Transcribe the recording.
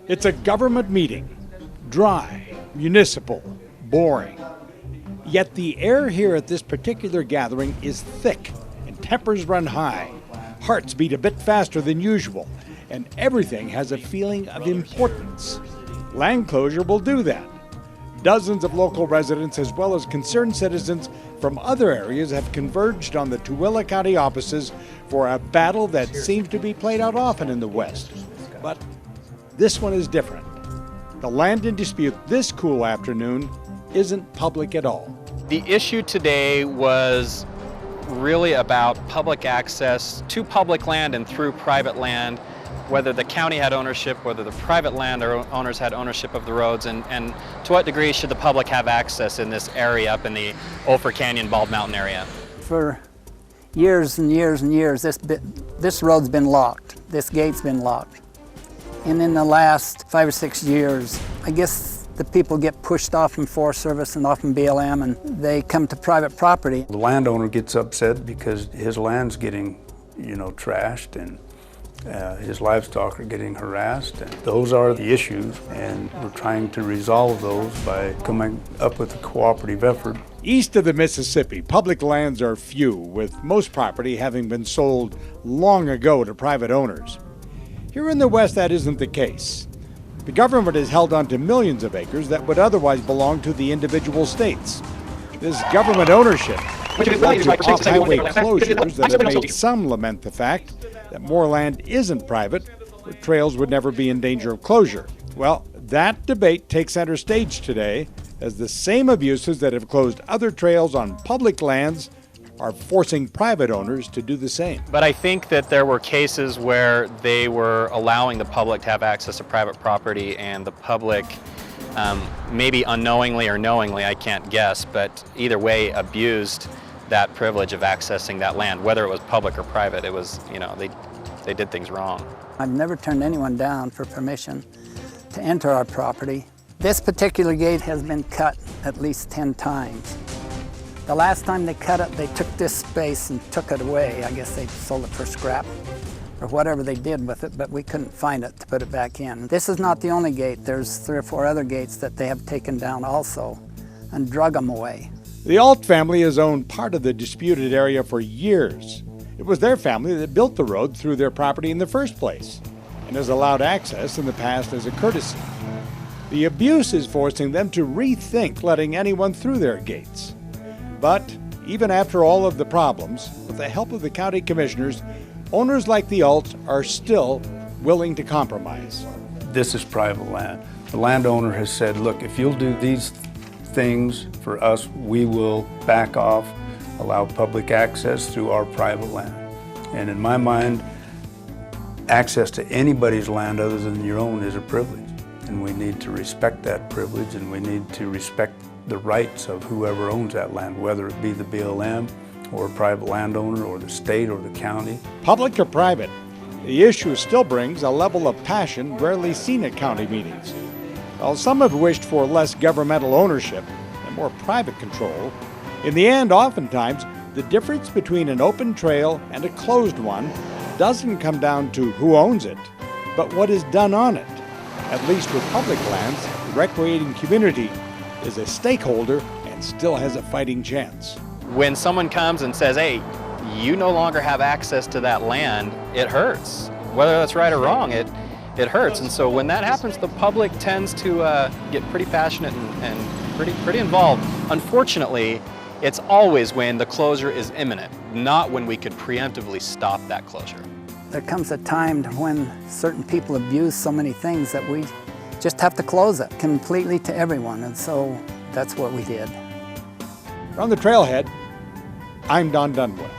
It's a government meeting. Dry, municipal, boring. Yet the air here at this particular gathering is thick and tempers run high. Hearts beat a bit faster than usual, and everything has a feeling of importance. Land closure will do that. Dozens of local residents as well as concerned citizens from other areas have converged on the Tooele County offices for a battle that seems to be played out often in the West. But this one is different. The land in dispute this cool afternoon isn't public at all. The issue today was really about public access to public land and through private land, whether the county had ownership, whether the private land owners had ownership of the roads, and to what degree should the public have access in this area up in the Ophir Canyon Bald Mountain area. For years and years and years, this road's been locked. This gate's been locked. And in the last 5 or 6 years, I guess the people get pushed off from Forest Service and off from BLM, and they come to private property. The landowner gets upset because his land's getting, trashed, and his livestock are getting harassed. And those are the issues, and we're trying to resolve those by coming up with a cooperative effort. East of the Mississippi, public lands are few, with most property having been sold long ago to private owners. Here in the West, that isn't the case. The government has held on to millions of acres that would otherwise belong to the individual states. This government ownership led to off-highway closures that have made some lament the fact that more land isn't private, or trails would never be in danger of closure. Well, that debate takes center stage today as the same abuses that have closed other trails on public lands are forcing private owners to do the same. But I think that there were cases where they were allowing the public to have access to private property, and the public, maybe unknowingly or knowingly, I can't guess, but either way abused that privilege of accessing that land, whether it was public or private. It was, they did things wrong. I've never turned anyone down for permission to enter our property. This particular gate has been cut at least 10 times. The last time they cut it, they took this space and took it away. I guess they sold it for scrap or whatever they did with it, but we couldn't find it to put it back in. This is not the only gate. There's 3 or 4 other gates that they have taken down also and drug them away. The Alt family has owned part of the disputed area for years. It was their family that built the road through their property in the first place and has allowed access in the past as a courtesy. The abuse is forcing them to rethink letting anyone through their gates. But even after all of the problems, with the help of the county commissioners, owners like the Alts are still willing to compromise. This is private land. The landowner has said, look, if you'll do these things for us, we will back off, allow public access through our private land. And in my mind, access to anybody's land other than your own is a privilege. And we need to respect that privilege, and we need to respect the rights of whoever owns that land, whether it be the BLM or a private landowner or the state or the county. Public or private, the issue still brings a level of passion rarely seen at county meetings. While some have wished for less governmental ownership and more private control, in the end, oftentimes, the difference between an open trail and a closed one doesn't come down to who owns it, but what is done on it. At least with public lands, the recreating community is a stakeholder and still has a fighting chance. When someone comes and says, hey, you no longer have access to that land, it hurts. Whether that's right or wrong, it hurts. And so when that happens, the public tends to get pretty passionate and pretty involved. Unfortunately, it's always when the closure is imminent, not when we could preemptively stop that closure. There comes a time when certain people abuse so many things that we just have to close it completely to everyone, and so that's what we did. From the trailhead, I'm Don Dunwell.